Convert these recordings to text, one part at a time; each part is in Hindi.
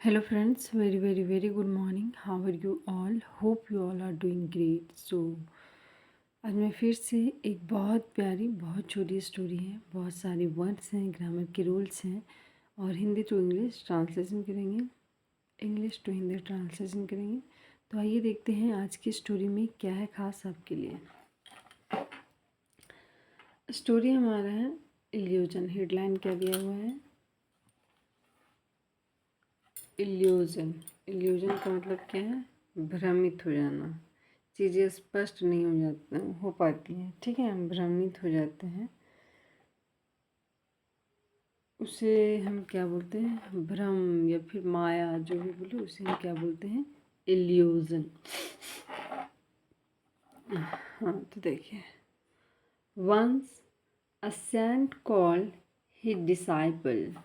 Hello friends, very good morning. How are you all? Hope you all are doing great. So आज मैं फिर से एक बहुत प्यारी बहुत छोटी स्टोरी है, बहुत सारे वर्ड्स हैं, ग्रामर के रूल्स हैं और हिंदी टू इंग्लिश ट्रांसलेशन करेंगे, इंग्लिश टू हिंदी ट्रांसलेशन करेंगे। तो आइए देखते हैं आज की स्टोरी में क्या है खास आपके लिए। स्टोरी हमारा है इल्यूजन। हेडलाइन क्या दिया हुआ है? इल्यूजन। इल्यूजन का मतलब क्या है? भ्रमित हो जाना, चीज़ें स्पष्ट नहीं हो पाती हैं। ठीक है, हम भ्रमित हो जाते हैं, उसे हम क्या बोलते हैं? भ्रम या फिर माया, जो भी बोले उसे हम क्या बोलते हैं? इल्यूजन। हाँ, तो देखिए, once a saint called his disciple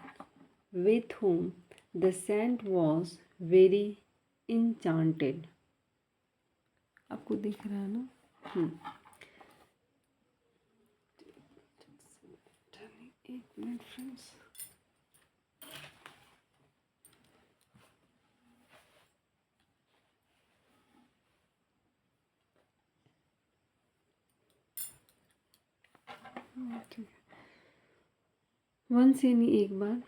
with whom the saint was very enchanted। आपको दिख रहा है ना? एक मिनट फ्रेंड्स। ठीक है, वंस यानी एक बार,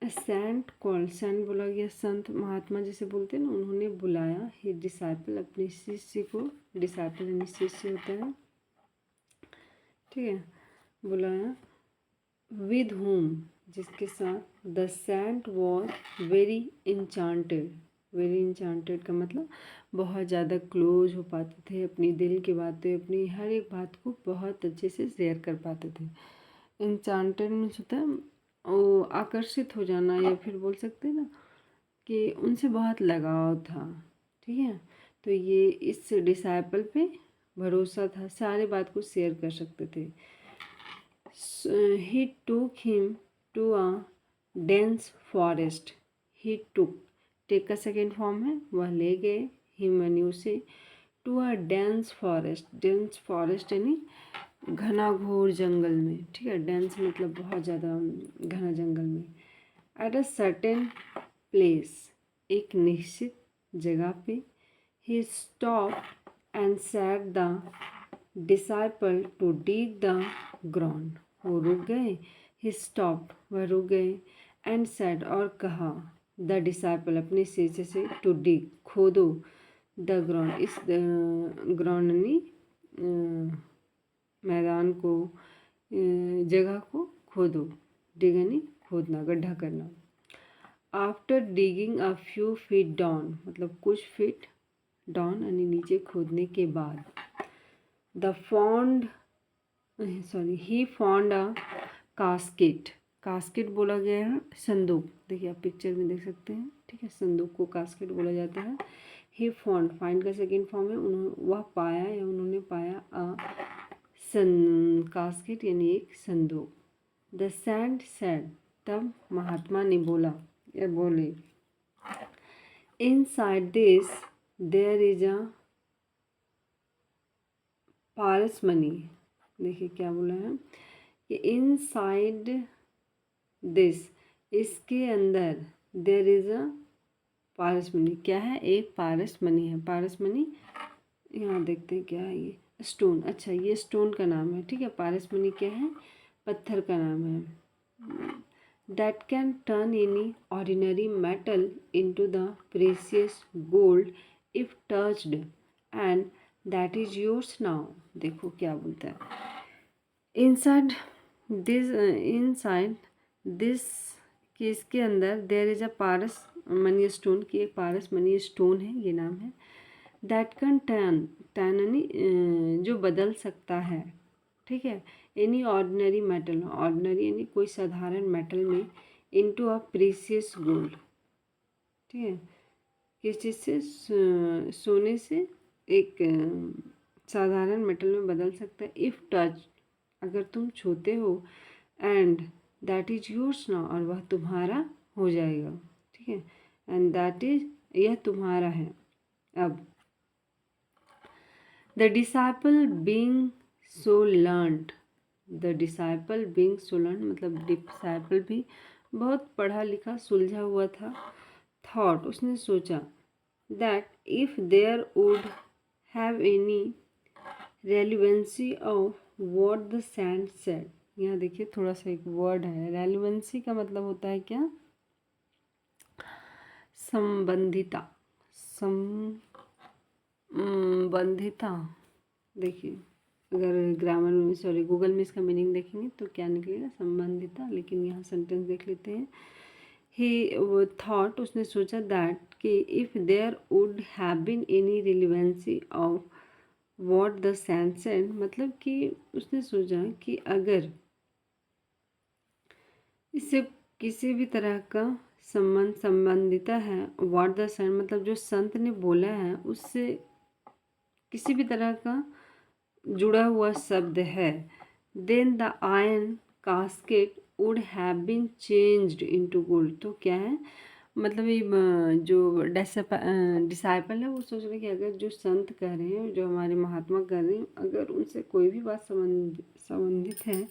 सेंट कॉल, सेंट बोला गया, संत महात्मा जिसे बोलते हैं ना, उन्होंने बुलाया ही डिसाइपल, अपने शिष्य को। डिसाइपल यानी शिष्य होता है, ठीक है, बुलाया। विद होम, जिसके साथ। The saint was very enchanted. Very enchanted का मतलब बहुत ज़्यादा क्लोज हो पाते थे, अपनी दिल की बातें, अपनी हर एक बात को बहुत अच्छे से शेयर कर पाते थे। इंचांटेड मीन्स होता है वो आकर्षित हो जाना, या फिर बोल सकते हैं ना कि उनसे बहुत लगाव था। ठीक है, तो ये इस डिसाइपल पे भरोसा था, सारे बात को शेयर कर सकते थे। he took him to a dense forest। he took, take का सेकेंड फॉर्म है, वह ले गए, हिम यानी उसे, to a dense forest. Dense forest यानी घना घोर जंगल में। ठीक है, डेंस मतलब बहुत ज़्यादा घना जंगल में। एट अ सर्टेन प्लेस, एक निश्चित जगह पे। He stop and set the disciple to dig the ground. वो रुक गए, ही स्टॉप्ड, वह रुक गए, एंड सैड, और कहा, द डिसाइपल, अपने शिष्य से, टू डिग, खोदो, द ग्राउंड, इस ग्राउंड यानी मैदान को, जगह को खोदो। डिग यानी खोदना, गड्ढा करना। After digging a few feet down, मतलब कुछ फीट डाउन यानी नीचे खोदने के बाद। The fond he found a casket. Casket बोला गया है संदूक। देखिए आप पिक्चर में देख सकते हैं। ठीक है, संदूक को कास्केट बोला जाता है। ही फाउंड, फाइंड का सेकेंड फॉर्म है, वह पाया या उन्होंने पाया, कास्केट यानी एक संदूक। द सेंट सेड, तब महात्मा ने बोला या बोले, inside this there is a paras mani. देखिए क्या बोला है कि इनसाइड दिस, इसके अंदर, there is a paras mani. क्या है? एक पारस मनी है। पारस मनी यहाँ देखते हैं क्या है ये, स्टोन। अच्छा, ये स्टोन का नाम है। ठीक है, पारस मनी क्या है? पत्थर का नाम है। That can turn any ordinary metal into the precious gold if touched, and that is yours now. देखो क्या बोलता है, इनसाइड दिस कि इसके अंदर, there is a paras mani stone, की एक पारस मनी स्टोन है, ये नाम है। दैट कैन टर्न, टर्न यानी जो बदल सकता है। ठीक है, एनी ऑर्डिनरी मेटल, ऑर्डिनरी यानी कोई साधारण मेटल में, इनटू अ प्रीशियस गोल्ड। ठीक है, किस चीज़ से? सोने से एक साधारण मेटल में बदल सकता है। इफ़ टच, अगर तुम छूते हो, and that is yours now, और वह तुम्हारा हो जाएगा। ठीक है, एंड दैट इज, यह तुम्हारा है अब। The disciple being so learned, the disciple being so learned मतलब डिसाइपल भी बहुत पढ़ा लिखा सुलझा हुआ था। थॉट उसने सोचा that if there would have any relevancy of what the saint said. यहाँ देखिए थोड़ा सा एक वर्ड है, रेलिवेंसी का मतलब होता है क्या, संबंधिता, संबंधिता। देखिए अगर ग्रामर में सॉरी गूगल में इसका मीनिंग देखेंगे तो क्या निकलेगा, संबंधिता, लेकिन यहाँ सेंटेंस देख लेते हैं। ही थॉट उसने सोचा दैट कि if there would have been any relevancy of what the saint said, मतलब कि उसने सोचा कि अगर इससे किसी भी तरह का संबंधिता है, व्हाट द सैंड मतलब जो संत ने बोला है उससे किसी भी तरह का जुड़ा हुआ शब्द है, then the iron casket would have been changed into gold. तो क्या है, मतलब ये जो डिसाइपल है वो सोच रहे कि अगर जो संत कह रहे हैं, जो हमारे महात्मा कह रहे हैं, अगर उनसे कोई भी बात संबंधित है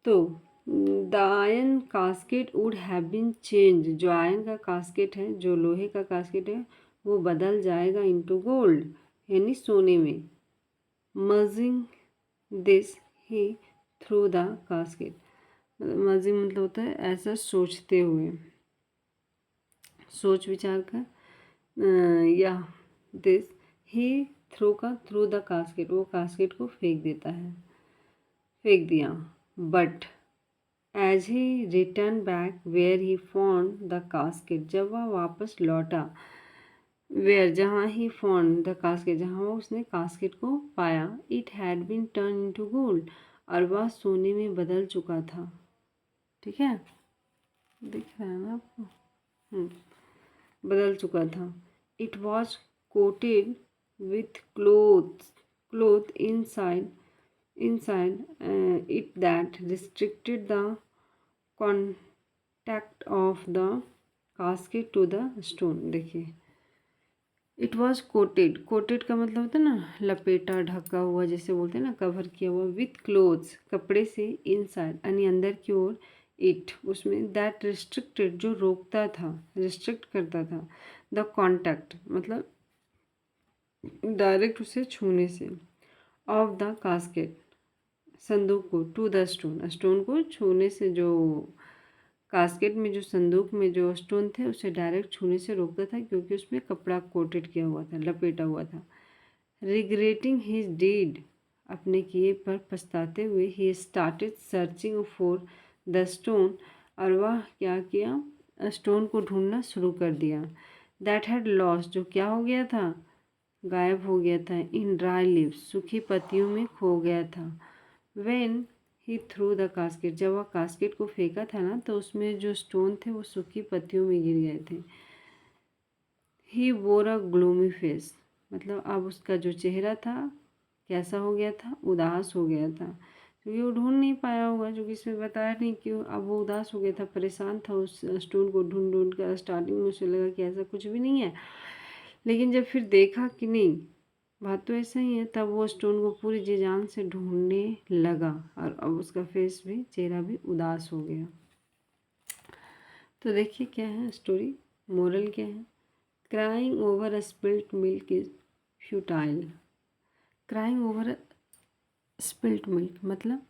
तो the iron casket would have been change, जो आयरन का कास्केट है, जो लोहे का कास्केट है, वो बदल जाएगा इनटू गोल्ड, यानी सोने में। Merging this he through the casket, merging मतलब होता है ऐसा सोचते हुए, सोच विचार कर, या दिस ही थ्रू का थ्रू द कास्केट, वो कास्केट को फेंक देता है, फेंक दिया। But as he return back where he found the casket, जब वह वापस लौटा, वेयर जहाँ ही फाउंड द कास्केट, जहाँ वो उसने कास्केट को पाया, it had been turn into gold, और वह सोने में बदल चुका था। ठीक है, दिख रहा है ना आपको, बदल चुका था। It was coated with cloth inside it that restricted the contact of the casket to the stone। देखिए इट वॉज कोटेड, कोटेड का मतलब होता है ना लपेटा, ढका हुआ, जैसे बोलते हैं ना कवर किया हुआ, विथ क्लोथ्स कपड़े से, इनसाइड यानी अंदर की ओर, इट उसमें, दैट रिस्ट्रिक्टेड जो रोकता था, रिस्ट्रिक्ट करता था, द कॉन्टैक्ट मतलब डायरेक्ट उसे छूने से, ऑफ द कास्केट संदूक को, टू द स्टोन स्टोन को छूने से, जो कास्केट में जो संदूक में जो स्टोन थे उसे डायरेक्ट छूने से रोकता था, क्योंकि उसमें कपड़ा कोटेड किया हुआ था, लपेटा हुआ था। रिग्रेटिंग हिज डीड, अपने किए पर पछताते हुए, he started searching for the stone, और वह क्या किया, स्टोन को ढूंढना शुरू कर दिया। दैट हैड लॉस्ट, जो क्या हो गया था, गायब हो गया था, इन ड्राई लीव्स, सूखी पत्तियों में खो गया था। When he through the casket, जब वह कास्केट को फेंका था ना, तो उसमें जो स्टोन थे वो सूखी पत्तियों में गिर गए थे। ही वोर अ ग्लूमी फेस, मतलब अब उसका जो चेहरा था कैसा हो गया था, उदास हो गया था, क्योंकि वो ढूंढ नहीं पाया होगा, जो कि इसमें बताया नहीं क्यों, अब वो उदास हो गया था, परेशान था उस स्टोन को ढूंढ ढूंढ कर। स्टार्टिंग में उसे लगा कि ऐसा कुछ भी नहीं है, लेकिन जब फिर देखा कि नहीं बात तो ऐसा ही है, तब वो स्टोन को पूरी जी जान से ढूंढने लगा, और अब उसका फेस भी, चेहरा भी उदास हो गया। तो देखिए क्या है स्टोरी, मोरल क्या है, crying over a spilt milk is futile. Crying over spilt milk मतलब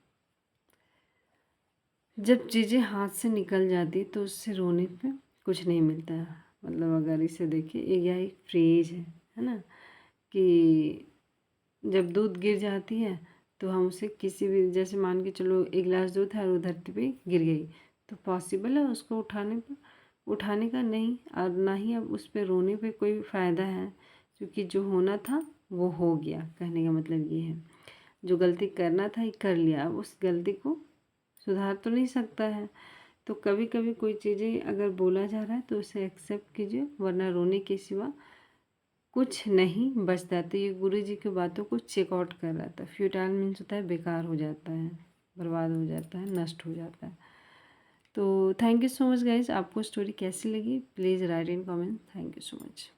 जब चीज़ें हाथ से निकल जाती तो उससे रोने पे कुछ नहीं मिलता है। मतलब अगर इसे देखिए, यह एक फ्रेज है ना, कि जब दूध गिर जाती है तो हम उसे किसी भी, जैसे मान के चलो एक गिलास दूध है और वो धरती पे गिर गई, तो पॉसिबल है उसको उठाने का नहीं, और ना ही अब उस पर रोने पे कोई फ़ायदा है, क्योंकि जो होना था वो हो गया। कहने का मतलब ये है, जो गलती करना था ये कर लिया, अब उस गलती को सुधार तो नहीं सकता है। तो कभी कभी कोई चीज़ें अगर बोला जा रहा है तो उसे एक्सेप्ट कीजिए, वरना रोने के सिवा कुछ नहीं बचता। तो ये गुरु जी की बातों को चेकआउट कर रहा था। फ्यूटाइल मीन्स होता है बेकार हो जाता है, बर्बाद हो जाता है, नष्ट हो जाता है। तो thank you so much guys. आपको स्टोरी कैसी लगी please write in comment. Thank you so much.